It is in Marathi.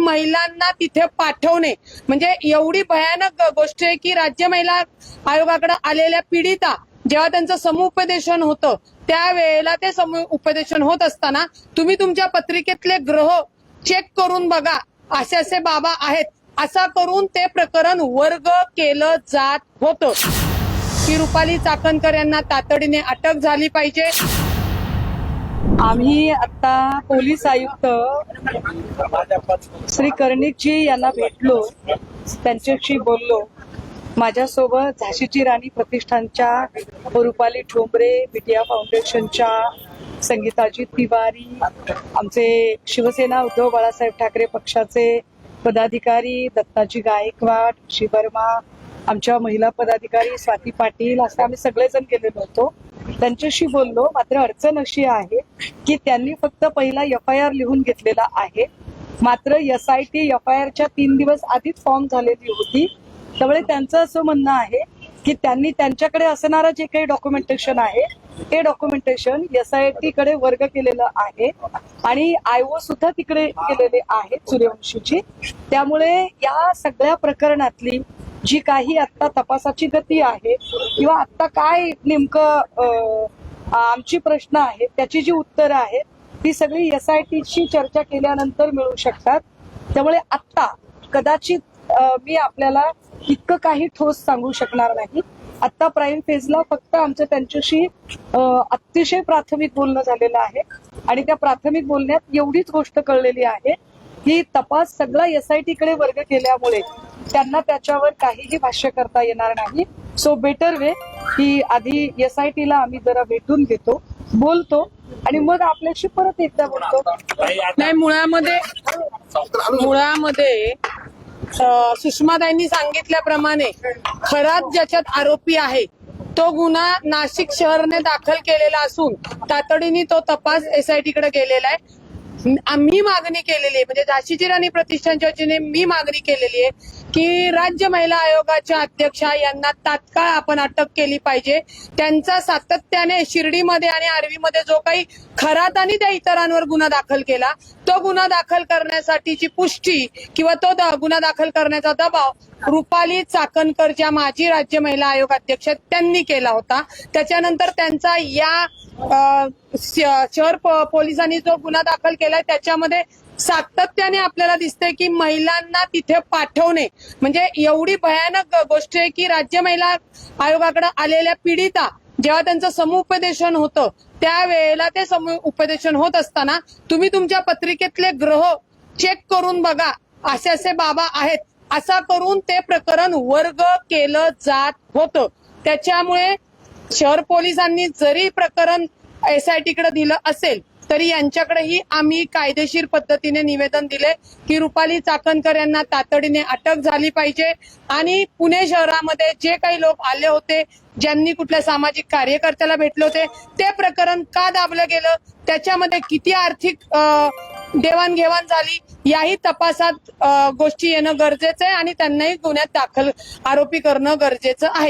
महिलांना तिथे पाठवणे म्हणजे एवढी भयानक गोष्ट आहे की राज्य महिला आयोगाकडे आलेल्या पीडिता जेव्हा त्यांचं समुपदेशन होतं त्यावेळेला ते समुपदेशन होत असताना तुम्ही तुमच्या पत्रिकेतले ग्रह चेक करून बघा, असे असे बाबा आहेत, असा करून ते प्रकरण वर्ग केलं जात होतं की रुपाली चाकणकर यांना तातडीने अटक झाली पाहिजे। आम्ही आता पोलीस आयुक्त श्री कर्णिकजी यांना भेटलो, त्यांच्याशी बोललो। माझ्यासोबत झाशीची राणी प्रतिष्ठानच्या रुपाली ठोंबरे, बिटिया फाउंडेशनच्या संगीताजी तिवारी, आमचे शिवसेना उद्धव बाळासाहेब ठाकरे पक्षाचे पदाधिकारी दत्ताजी गायकवाड, शिवर्मा, आमच्या महिला पदाधिकारी स्वाती पाटील, असं आम्ही सगळेजण गेलेलो होतो। त्यांच्याशी बोललो। मात्र अडचण अशी आहे की त्यांनी फक्त पहिला FIR लिहून घेतलेला आहे, मात्र SIT FIRच्या 3 दिवस आधीच फॉर्म झालेली होती। त्यामुळे त्यांचं असं म्हणणं आहे की त्यांनी त्यांच्याकडे असणारं जे काही डॉक्युमेंटेशन आहे ते डॉक्युमेंटेशन SIT कडे वर्ग केलेलं आहे आणि IO सुद्धा तिकडे केलेले आहेत सूर्यवंशीची। त्यामुळे या सगळ्या प्रकरणातली जी काही आता तपासाची गती आहे किंवा आता काय नेमकं आमची प्रश्न आहे त्याची जी उत्तरं आहेत ती सगळी SITशी चर्चा केल्यानंतर मिळू शकतात। त्यामुळे आता कदाचित मी आपल्याला इतकं काही ठोस सांगू शकणार नाही। आता प्राईम फेजला फक्त आमचं त्यांच्याशी अतिशय प्राथमिक बोलणं झालेलं आहे आणि त्या प्राथमिक बोलण्यात एवढीच गोष्ट कळलेली आहे की तपास सगळा SIT कडे वर्ग केल्यामुळे त्यांना त्याच्यावर काहीही भाष्य करता येणार नाही। सो बेटर वे की आधी SIT ला आम्ही जरा भेटून घेतो, बोलतो आणि मग आपल्याशी परत एकदा बोलतो। नाही, मुळामध्ये सुषमाताईंनी सांगितल्याप्रमाणे खरात ज्याच्यात आरोपी आहे तो गुन्हा नाशिक शहरने दाखल केलेला असून तातडीने तो तपास SIT कडे गेलेला आहे। आम्ही मागणी केलेली आहे, म्हणजे झाशीची राणी प्रतिष्ठानच्या वतीने मी मागणी केलेली आहे की राज्य महिला आयोगाच्या अध्यक्षा यांना तात्काळ आपण अटक केली पाहिजे। त्यांचा सातत्याने शिर्डीमध्ये आणि आर्वीमध्ये जो काही खरात आणि त्या इतरांवर गुन्हा दाखल केला तो गुन्हा दाखल करण्यासाठीची पुष्टी किंवा तो गुन्हा दाखल करण्याचा दबाव रुपाली चाकणकर ज्या माजी राज्य महिला आयोग अध्यक्ष त्यांनी केला होता। त्याच्यानंतर त्यांचा या शहर पोलिसांनी जो गुन्हा दाखल केलाय त्याच्यामध्ये सातत्याने आपल्याला दिसतंय की महिलांना तिथे पाठवणे म्हणजे एवढी भयानक गोष्ट आहे की राज्य महिला आयोगाकडे आलेल्या पीडिता जेव्हा त्यांचं समुपदेशन होतं त्यावेळेला ते समुपदेशन होत असताना तुम्ही तुमच्या पत्रिकेतले ग्रह चेक करून बघा, असे असे बाबा आहेत, असा करून ते प्रकरण वर्ग केलं जात होतं। त्याच्यामुळे शहर पोलिसांनी जरी प्रकरण SIT कडे दिलं असेल तरी यांच्याकडेही आम्ही कायदेशीर पद्धतीने निवेदन दिले की रुपाली चाकणकर यांना तातडीने अटक झाली पाहिजे आणि पुणे शहरामध्ये जे काही लोक आले होते, ज्यांनी कुठल्या सामाजिक कार्यकर्त्याला भेटले होते, ते प्रकरण का दाबलं गेलं, त्याच्यामध्ये किती आर्थिक देवाणघेवाण झाली याही तपासात गोष्टी येणं गरजेचं आहे आणि त्यांनाही गुन्ह्यात दाखल आरोपी करणं गरजेचं आहे।